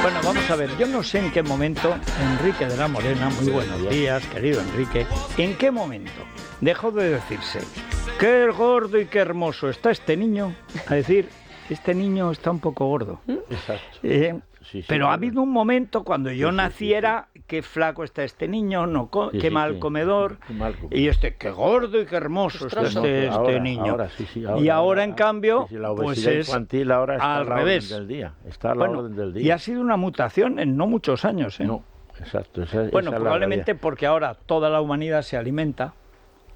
Bueno, vamos a ver, yo no sé en qué momento Enrique de la Morena, muy buenos días, querido Enrique, ¿en qué momento dejó de decirse qué gordo y qué hermoso está este niño? A decir, este niño está un poco gordo. Exacto. Sí, pero ha claro. habido un momento cuando yo naciera, qué flaco está este niño, no qué mal comedor, Qué mal comedor. y qué gordo y qué hermoso está este niño. Ahora, y ahora, en cambio, la obesidad pues es infantil ahora está al a la revés. orden del día. Está a la orden del día. Y ha sido una mutación en no muchos años, ¿eh? No, exacto. Bueno, probablemente porque ahora toda la humanidad se alimenta.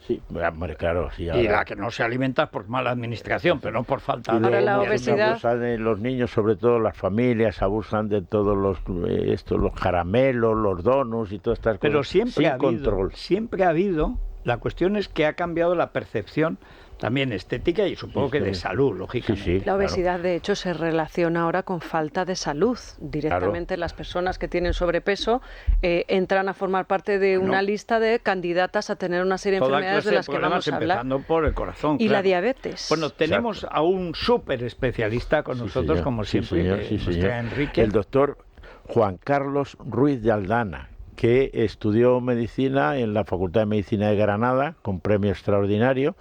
Sí, hombre, claro, sí. Y la que no se alimenta es por mala administración, pero no por falta de... Ahora la obesidad... Los niños, sobre todo las familias, abusan de todos los caramelos, los donuts y todas estas cosas. Pero siempre ha habido, control. siempre ha habido. La cuestión es que ha cambiado la percepción también estética y supongo que de salud, lógicamente. Sí, la obesidad, de hecho, se relaciona ahora con falta de salud. Directamente las personas que tienen sobrepeso entran a formar parte de una lista de candidatas a tener una serie de enfermedades de las que vamos a hablar. Empezando por el corazón, y la diabetes. Bueno, tenemos a un súper especialista con nosotros, señor. como siempre, Enrique. El doctor Juan Carlos Ruiz de Aldana, que estudió medicina en la Facultad de Medicina de Granada con premio extraordinario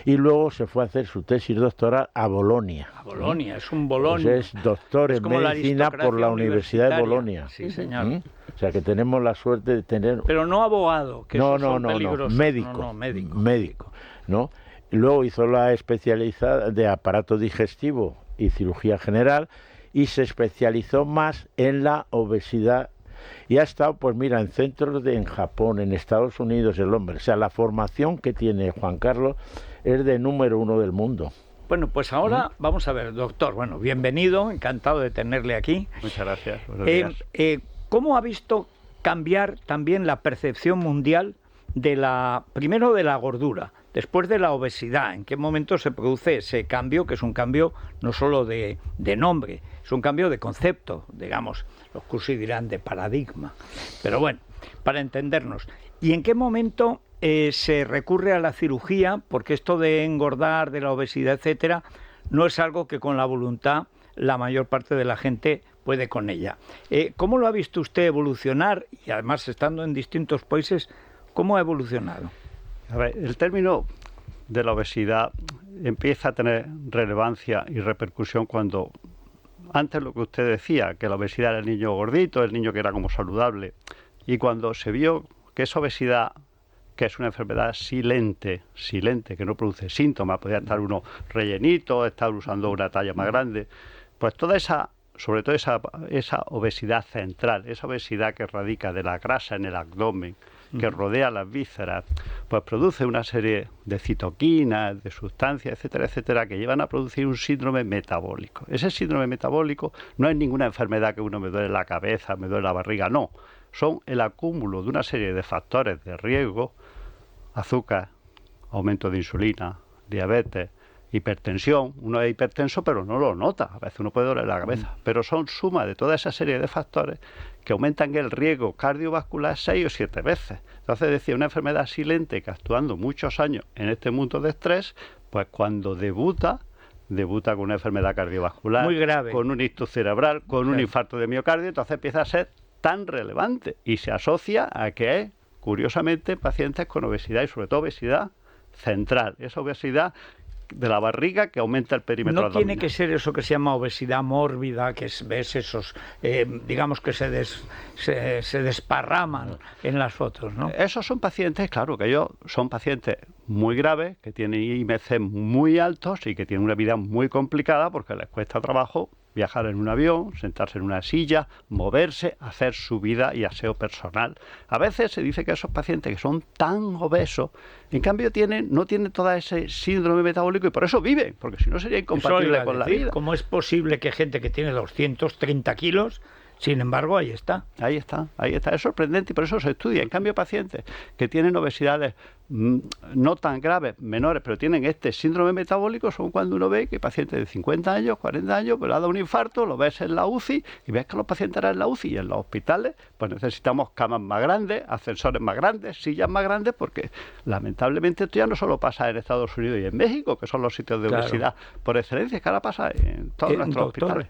y luego se fue a hacer su tesis doctoral a Bolonia. A Bolonia, es un Bolonia. Pues es doctor en medicina por la Universidad de Bolonia. Sí, señor. O sea que tenemos la suerte de tener... Pero no abogado, que no, son peligrosos. Médico, ¿no? Luego hizo la especialidad de aparato digestivo y cirugía general y se especializó más en la obesidad. Y ha estado, pues mira, en centros en Japón, en Estados Unidos, el hombre. O sea, la formación que tiene Juan Carlos es de número 1 del mundo. Bueno, pues ahora vamos a ver, doctor. Bueno, bienvenido, encantado de tenerle aquí. Muchas gracias. Buenos días. ¿Cómo ha visto cambiar también la percepción mundial primero de la gordura, después de la obesidad? ¿En qué momento se produce ese cambio, que es un cambio no solo de nombre, es un cambio de concepto, digamos? Los cursos dirán de paradigma. Pero bueno, para entendernos. ¿Y en qué momento se recurre a la cirugía? Porque esto de engordar, de la obesidad, etcétera, no es algo que con la voluntad la mayor parte de la gente puede con ella. ¿Cómo lo ha visto usted evolucionar? Y además, estando en distintos países, ¿cómo ha evolucionado? A ver, el término de la obesidad empieza a tener relevancia y repercusión cuando... Antes lo que usted decía, que la obesidad era el niño gordito, el niño que era como saludable, y cuando se vio que esa obesidad, que es una enfermedad silente, que no produce síntomas, podía estar uno rellenito, estar usando una talla más grande, pues toda esa, sobre todo esa obesidad central, esa obesidad que radica de la grasa en el abdomen, que rodea las vísceras, pues produce una serie de citoquinas, de sustancias, etcétera, etcétera, que llevan a producir un síndrome metabólico. Ese síndrome metabólico no es ninguna enfermedad que uno me duele la cabeza, me duele la barriga, no. Son el acúmulo de una serie de factores de riesgo, azúcar, aumento de insulina, diabetes, hipertensión. Uno es hipertenso pero no lo nota, a veces uno puede doler la cabeza, pero son suma de toda esa serie de factores que aumentan el riesgo cardiovascular 6 o 7 veces. Entonces decía, una enfermedad silente que actuando muchos años en este mundo de estrés, pues cuando debuta con una enfermedad cardiovascular, muy grave, con un ictus cerebral, con un infarto de miocardio, entonces empieza a ser tan relevante y se asocia a que es, curiosamente, pacientes con obesidad y sobre todo obesidad central, esa obesidad de la barriga que aumenta el perímetro abdominal. No tiene que ser eso que se llama obesidad mórbida, que ves esos, digamos que se desparraman en las fotos, ¿no? Esos son pacientes, claro, que ellos son pacientes muy graves, que tienen IMC muy altos y que tienen una vida muy complicada porque les cuesta trabajo viajar en un avión, sentarse en una silla, moverse, hacer su vida y aseo personal. A veces se dice que esos pacientes que son tan obesos, en cambio no tienen todo ese síndrome metabólico y por eso viven, porque si no sería incompatible con la vida. ¿Cómo es posible que gente que tiene 230 kilos, sin embargo, ahí está? Ahí está, es sorprendente y por eso se estudia. En cambio, pacientes que tienen obesidades no tan graves, menores, pero tienen este síndrome metabólico, son cuando uno ve que pacientes de 50 años, 40 años, pues le ha dado un infarto, lo ves en la UCI y ves que los pacientes ahora en la UCI y en los hospitales, pues necesitamos camas más grandes, ascensores más grandes, sillas más grandes, porque lamentablemente esto ya no solo pasa en Estados Unidos y en México, que son los sitios de obesidad por excelencia, es que ahora pasa en todos nuestros hospitales.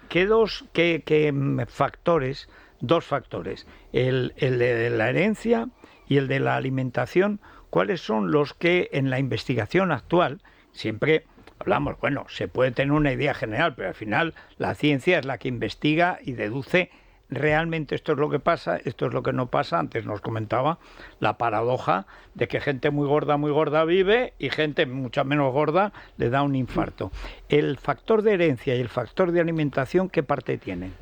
¿Qué factores, dos factores, el de la herencia y el de la alimentación, cuáles son los que en la investigación actual, siempre hablamos, bueno, se puede tener una idea general, pero al final la ciencia es la que investiga y deduce realmente esto es lo que pasa, esto es lo que no pasa? Antes nos comentaba la paradoja de que gente muy gorda vive y gente mucho menos gorda le da un infarto. El factor de herencia y el factor de alimentación, ¿qué parte tienen?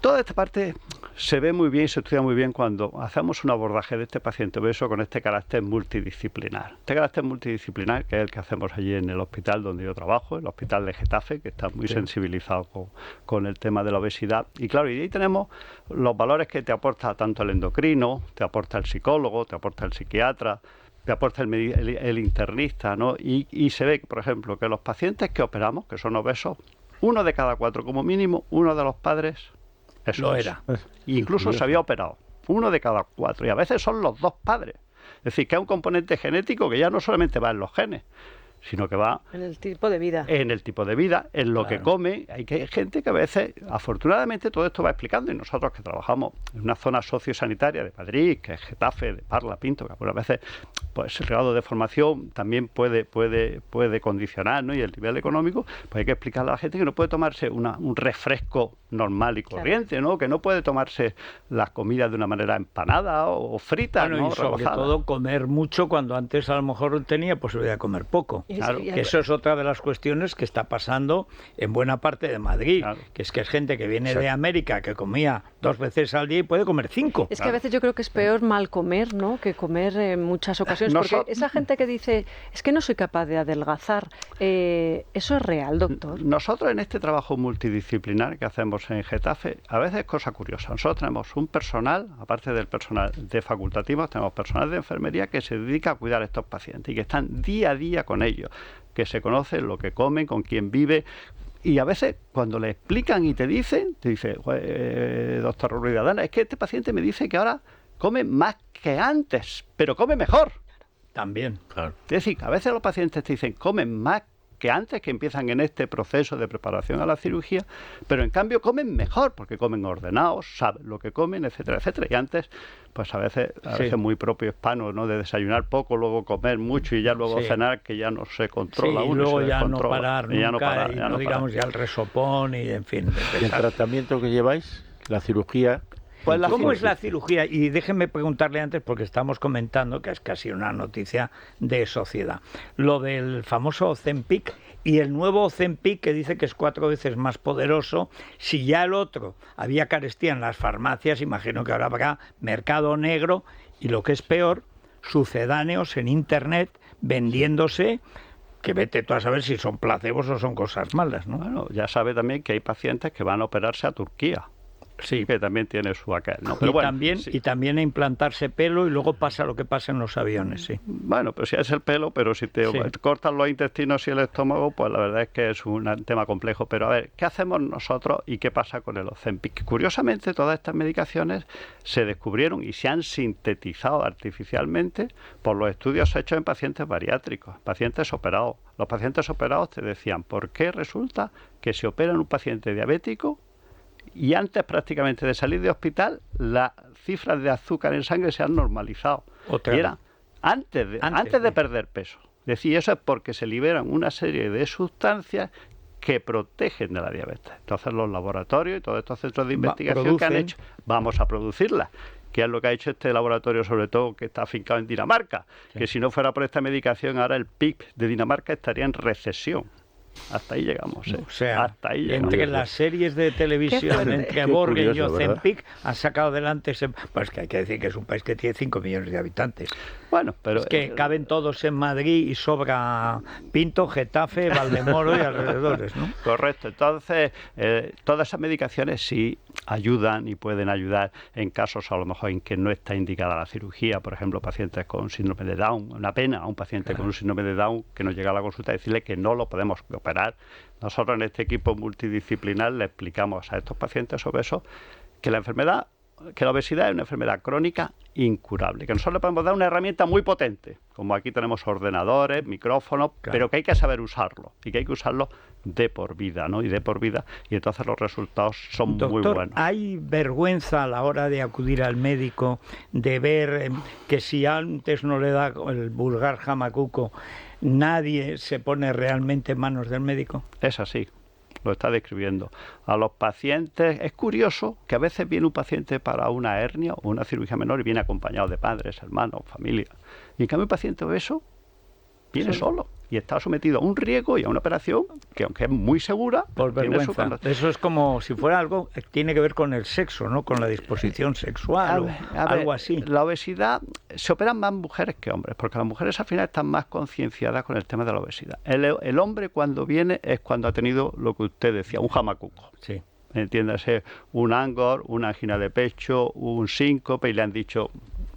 Toda esta parte se ve muy bien y se estudia muy bien cuando hacemos un abordaje de este paciente obeso con este carácter multidisciplinar. Este carácter multidisciplinar, que es el que hacemos allí en el hospital donde yo trabajo, el hospital de Getafe, que está muy sensibilizado con el tema de la obesidad. Y claro, y ahí tenemos los valores que te aporta tanto el endocrino, te aporta el psicólogo, te aporta el psiquiatra, te aporta el internista, ¿no? Y se ve, por ejemplo, que los pacientes que operamos, que son obesos, 1 de cada 4 como mínimo, uno de los padres lo era. Incluso se había operado. 1 de cada 4. Y a veces son los 2 padres. Es decir, que es un componente genético que ya no solamente va en los genes, sino que va en el tipo de vida. En el tipo de vida, en lo que come. Hay gente que a veces, afortunadamente, todo esto va explicando, y nosotros que trabajamos en una zona sociosanitaria de Madrid, que es Getafe, de Parla, Pinto, que algunas veces pues el grado de formación también puede condicionar, ¿no? Y el nivel económico, pues hay que explicarle a la gente que no puede tomarse un refresco normal y corriente, ¿no? Que no puede tomarse las comidas de una manera empanada o frita, bueno, ¿no? Y sobre rebozada. todo comer mucho cuando antes a lo mejor tenía posibilidad de comer poco. Claro, que eso es otra de las cuestiones que está pasando en buena parte de Madrid, claro. Que es gente que viene de América, que comía 2 veces al día y puede comer 5. Es que a veces yo creo que es peor mal comer, ¿no?, que comer en muchas ocasiones, porque esa gente que dice, es que no soy capaz de adelgazar, ¿eso es real, doctor? Nosotros en este trabajo multidisciplinar que hacemos en Getafe, a veces es cosa curiosa. Nosotros tenemos un personal, aparte del personal de facultativos, tenemos personal de enfermería que se dedica a cuidar a estos pacientes y que están día a día con ellos, que se conocen lo que comen, con quién vive. Y a veces cuando le explican y te dice, doctor Ruiz Adana, es que este paciente me dice que ahora come más que antes, pero come mejor. También, claro. Es decir, a veces los pacientes te dicen comen más que antes, que empiezan en este proceso de preparación a la cirugía, pero en cambio comen mejor, porque comen ordenados, saben lo que comen, etcétera, etcétera. Y antes, pues a veces muy propio hispano, ¿no?, de desayunar poco, luego comer mucho y ya luego cenar, que ya no se controla uno. Y luego ya no parar nunca, y no digamos ya el resopón y en fin. ¿Y el tratamiento que lleváis? ¿La cirugía? Pues ¿cómo es la cirugía? Y déjenme preguntarle antes, porque estamos comentando que es casi una noticia de sociedad, lo del famoso Ozempic y el nuevo Ozempic, que dice que es 4 veces más poderoso. Si ya el otro había carestía en las farmacias, imagino que ahora habrá mercado negro y, lo que es peor, sucedáneos en Internet vendiéndose, que vete tú a saber si son placebos o son cosas malas, ¿no? Bueno, ya sabe también que hay pacientes que van a operarse a Turquía. Sí, que también tiene su aquel, ¿no? Pero y también a implantarse pelo, y luego pasa lo que pasa en los aviones, sí. Bueno, pero si es el pelo, pero si te cortan los intestinos y el estómago, pues la verdad es que es un tema complejo. Pero a ver, ¿qué hacemos nosotros y qué pasa con el Ozempic? Curiosamente, todas estas medicaciones se descubrieron y se han sintetizado artificialmente por los estudios hechos en pacientes bariátricos, pacientes operados. Los pacientes operados te decían, ¿por qué resulta que se opera en un paciente diabético y antes prácticamente de salir de hospital las cifras de azúcar en sangre se han normalizado? Y era antes de perder peso. Es decir, eso es porque se liberan una serie de sustancias que protegen de la diabetes. Entonces los laboratorios y todos estos centros de investigación que han hecho, vamos a producirlas. Que es lo que ha hecho este laboratorio, sobre todo, que está afincado en Dinamarca. Sí. Que si no fuera por esta medicación, ahora el PIB de Dinamarca estaría en recesión. Hasta ahí llegamos, ¿eh? O sea, hasta ahí llegamos. Entre las series de televisión, entre Borgen y Ozempic, han sacado adelante ese... Pues que hay que decir que es un país que tiene 5 millones de habitantes. Bueno, pero... Es que caben todos en Madrid y sobra Pinto, Getafe, Valdemoro y alrededores, ¿no? Correcto. Entonces, todas esas medicaciones sí ayudan y pueden ayudar en casos a lo mejor en que no está indicada la cirugía, por ejemplo, pacientes con síndrome de Down. Una pena a un paciente con un síndrome de Down que nos llega a la consulta y decirle que no lo podemos operar. Nosotros en este equipo multidisciplinar le explicamos a estos pacientes obesos que la obesidad es una enfermedad crónica incurable, que nosotros le podemos dar una herramienta muy potente, como aquí tenemos ordenadores, micrófonos, pero que hay que saber usarlo y que hay que usarlo de por vida, ¿no? Y de por vida, y entonces los resultados son muy buenos. ¿Hay vergüenza a la hora de acudir al médico de ver que si antes no le da el vulgar jamacuco, nadie se pone realmente en manos del médico? Es así. Lo está describiendo. A los pacientes, es curioso que a veces viene un paciente para una hernia o una cirugía menor y viene acompañado de padres, hermanos, familia. Y en cambio un paciente obeso viene solo y está sometido a un riesgo y a una operación que, aunque es muy segura, por vergüenza. Eso es como si fuera algo que tiene que ver con el sexo, ¿no? Con la disposición sexual algo así. La obesidad, se operan más mujeres que hombres, porque las mujeres al final están más concienciadas con el tema de la obesidad. El hombre cuando viene es cuando ha tenido lo que usted decía, un jamacuco. Sí. Entiéndase, un angor, una angina de pecho, un síncope, y le han dicho,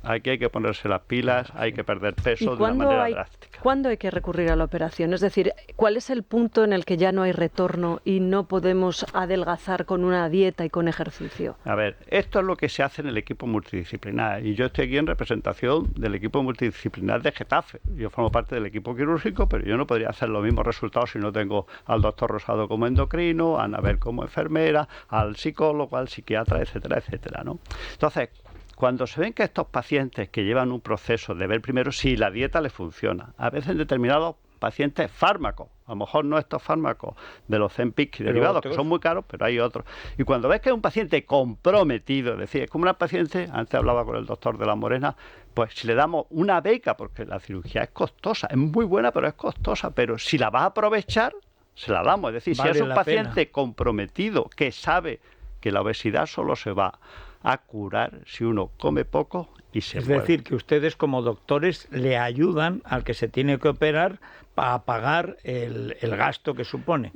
aquí hay que ponerse las pilas, hay que perder peso de una manera drástica. ¿Cuándo hay que recurrir a la operación? Es decir, ¿cuál es el punto en el que ya no hay retorno y no podemos adelgazar con una dieta y con ejercicio? A ver, esto es lo que se hace en el equipo multidisciplinar, y yo estoy aquí en representación del equipo multidisciplinar de Getafe. Yo formo parte del equipo quirúrgico, pero yo no podría hacer los mismos resultados si no tengo al doctor Rosado como endocrino, a Anabel como enfermera, al psicólogo, al psiquiatra, etcétera, etcétera, ¿no? Entonces, cuando se ven que estos pacientes que llevan un proceso de ver primero si la dieta les funciona, a veces en determinados pacientes fármacos, a lo mejor no estos fármacos de los Ozempic y derivados, que son muy caros, pero hay otros. Y cuando ves que es un paciente comprometido, es decir, es como una paciente, antes hablaba con el doctor de la Morena, pues si le damos una beca, porque la cirugía es costosa, es muy buena, pero es costosa, pero si la vas a aprovechar, se la damos. Es decir, si es un paciente comprometido que sabe que la obesidad solo se va a curar si uno come poco y se mueve. Es decir, que ustedes como doctores le ayudan al que se tiene que operar a pagar el gasto que supone.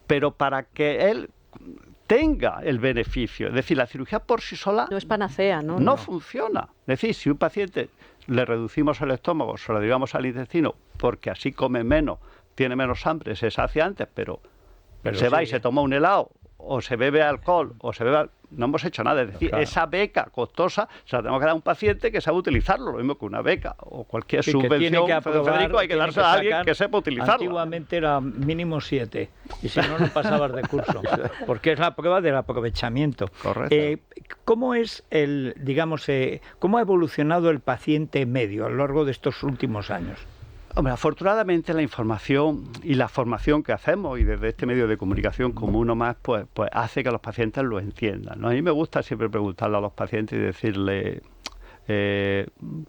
Pero para que él tenga el beneficio, es decir, la cirugía por sí sola no es panacea, ¿no? No funciona. Es decir, si un paciente le reducimos el estómago, se lo derivamos al intestino, porque así come menos, tiene menos hambre, se sacia antes, pero se va y se toma un helado, o se bebe alcohol, no hemos hecho nada. Es decir, claro, esa beca costosa se la tenemos que dar a un paciente que sabe utilizarlo, lo mismo que una beca o cualquier subvención. Federico, hay que dársela a alguien que sepa utilizarlo. Antiguamente era mínimo 7, y si no, no pasabas de curso, porque es la prueba del aprovechamiento. Correcto. ¿Cómo es cómo ha evolucionado el paciente medio a lo largo de estos últimos años? Hombre, afortunadamente la información y la formación que hacemos, y desde este medio de comunicación como uno más, pues hace que los pacientes lo entiendan, ¿no? A mí me gusta siempre preguntarle a los pacientes y decirle,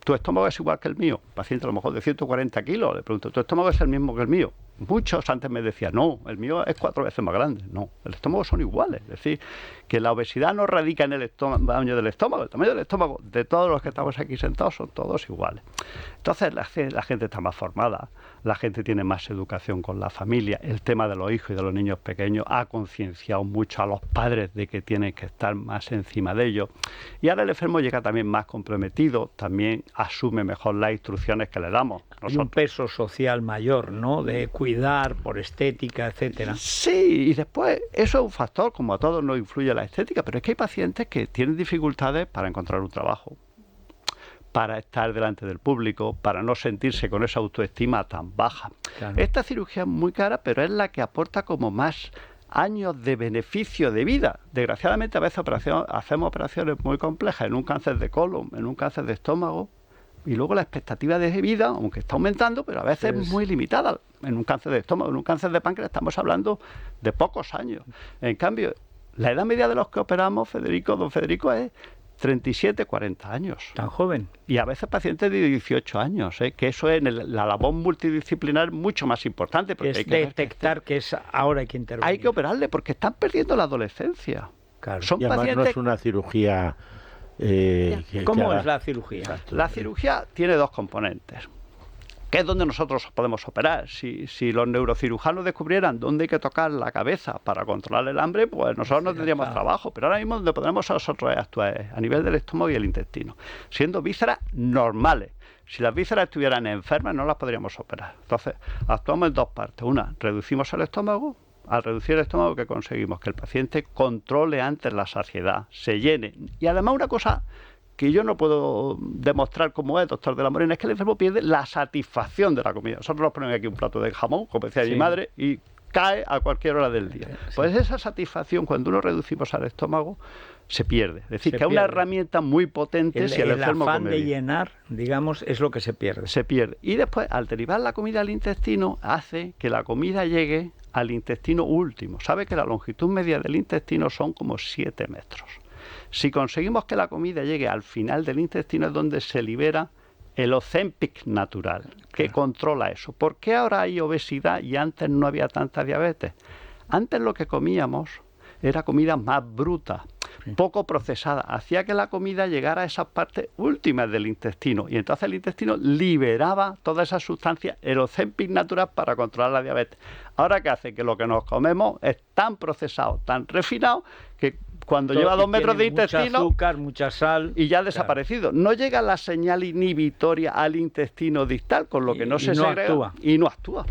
¿tu estómago es igual que el mío? Paciente a lo mejor de 140 kilos, le pregunto, ¿tu estómago es el mismo que el mío? Muchos antes me decían, no, el mío es 4 veces más grande. No, el estómago son iguales. Es decir, que la obesidad no radica en el tamaño del estómago. El tamaño del estómago de todos los que estamos aquí sentados son todos iguales. Entonces la gente está más formada, la gente tiene más educación con la familia. El tema de los hijos y de los niños pequeños ha concienciado mucho a los padres de que tienen que estar más encima de ellos. Y ahora el enfermo llega también más comprometido, también asume mejor las instrucciones que le damos. Hay un peso social mayor, ¿no?, de cuidar por estética, etcétera. Sí, y después eso es un factor, como a todos nos influye la estética, pero es que hay pacientes que tienen dificultades para encontrar un trabajo, para estar delante del público, para no sentirse con esa autoestima tan baja. Claro. Esta cirugía es muy cara, pero es la que aporta como más años de beneficio de vida. Desgraciadamente a veces hacemos operaciones muy complejas en un cáncer de colon, en un cáncer de estómago, y luego la expectativa de vida, aunque está aumentando, pero a veces es muy limitada. En un cáncer de estómago, en un cáncer de páncreas estamos hablando de pocos años. En cambio, la edad media de los que operamos, don Federico, es 37, 40 años. ¿Tan joven? Y a veces pacientes de 18 años, que eso es la labor multidisciplinar mucho más importante. Porque es hay que detectar que ahora hay que intervenir. Hay que operarle porque están perdiendo la adolescencia. Claro. Son y además pacientes... no es una cirugía... ¿Cómo es la cirugía? La cirugía tiene dos componentes. que es donde nosotros podemos operar. Si los neurocirujanos descubrieran dónde hay que tocar la cabeza para controlar el hambre, pues nosotros no tendríamos trabajo. Pero ahora mismo donde podemos nosotros actuar es a nivel del estómago y el intestino, siendo vísceras normales. Si las vísceras estuvieran enfermas, no las podríamos operar. Entonces, actuamos en dos partes. Una, reducimos el estómago. Al reducir el estómago, ¿qué conseguimos? Que el paciente controle antes la saciedad, se llene. Y además una cosa que yo no puedo demostrar cómo es, doctor de la Morena, es que el enfermo pierde la satisfacción de la comida. Nosotros nos ponemos aquí un plato de jamón, como decía mi madre, y cae a cualquier hora del día. Pues esa satisfacción, cuando uno reducimos al estómago, se pierde. Es decir, que es una herramienta muy potente si el enfermo come bien. El afán de llenar, digamos, es lo que se pierde. Se pierde. Y después, al derivar la comida al intestino, hace que la comida llegue al intestino último. Sabe que la longitud media del intestino son como 7 metros. Si conseguimos que la comida llegue al final del intestino, es donde se libera el Ozempic natural, que controla eso. ¿Por qué ahora hay obesidad y antes no había tanta diabetes? Antes lo que comíamos era comida más bruta, poco procesada. Hacía que la comida llegara a esas partes últimas del intestino. Y entonces el intestino liberaba todas esas sustancias, el Ozempic natural, para controlar la diabetes. Ahora, ¿qué hace? Que lo que nos comemos es tan procesado, tan refinado, que cuando lleva 2 metros de intestino, mucho azúcar, mucha sal, y ya ha desaparecido. No llega la señal inhibitoria al intestino distal, con lo que no se segrega actúa. Y no actúa.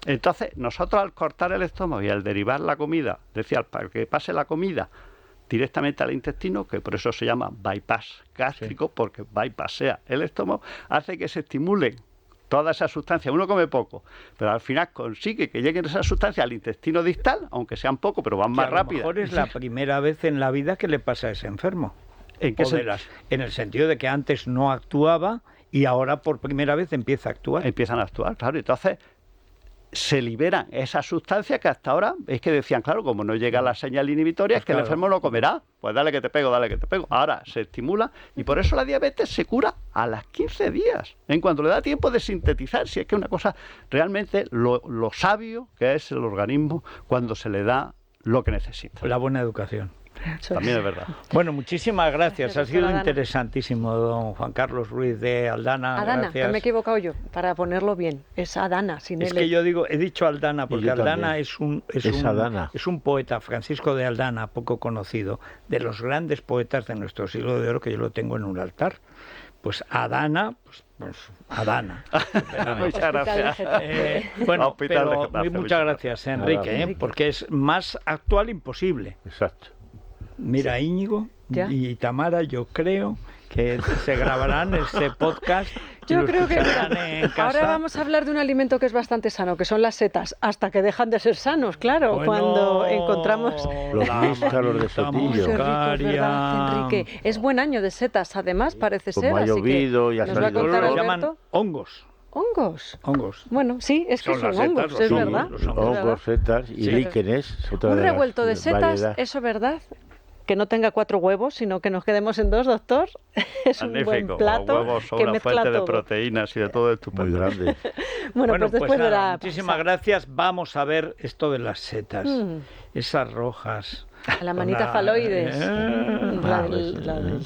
Entonces, nosotros al cortar el estómago y al derivar la comida, decía, para que pase la comida directamente al intestino, que por eso se llama bypass gástrico, porque bypassea el estómago, hace que se estimulen todas esas sustancias. Uno come poco, pero al final consigue que lleguen esas sustancias al intestino distal, aunque sean poco, pero van más rápido. A lo mejor es la primera vez en la vida que le pasa a ese enfermo. ¿En qué sentido? En el sentido de que antes no actuaba y ahora por primera vez empieza a actuar. Empiezan a actuar, claro. Entonces se liberan esas sustancias que hasta ahora es que decían, claro, como no llega la señal inhibitoria, es que el enfermo no comerá. Pues dale que te pego, dale que te pego. Ahora se estimula y por eso la diabetes se cura a las 15 días, en cuanto le da tiempo de sintetizar. Si es que una cosa realmente lo sabio que es el organismo cuando se le da lo que necesita. La buena educación. También es verdad. Bueno, muchísimas gracias. Ha sido interesantísimo, don Juan Carlos Ruiz de Aldana. Aldana, gracias. que me he equivocado yo, para ponerlo bien. Es Adana, sin Es que yo digo, he dicho Aldana porque Aldana es un poeta, Francisco de Aldana, poco conocido, de los grandes poetas de nuestro siglo de oro, que yo lo tengo en un altar. Pues Adana, pues Adana. Muchas gracias. Bueno, pero muchas gracias, Enrique, porque es más actual imposible. Exacto. Mira, Íñigo y Tamara, yo creo que se grabarán este podcast. Yo creo que ahora vamos a hablar de un alimento que es bastante sano, que son las setas, hasta que dejan de ser sanos, claro, bueno, cuando encontramos los níscalos de Sotillo. Qué rico, es verdad, Enrique. Es buen año de setas, además, parece ser. Como ha llovido y ha nos va a contar Alberto. Llaman hongos. ¿Hongos? Hongos. Bueno, sí, es que son hongos, setas, es verdad. Hongos, setas y líquenes. Un revuelto de setas, ¿eso es verdad? Que no tenga 4 huevos, sino que nos quedemos en 2, doctor. Es magnífico. Un buen plato. Los huevos son una fuente de proteínas y de todo estupendo. Muy grande. Bueno, pues después de la... Muchísimas gracias. Vamos a ver esto de las setas. Esas rojas. La manita faloides. La del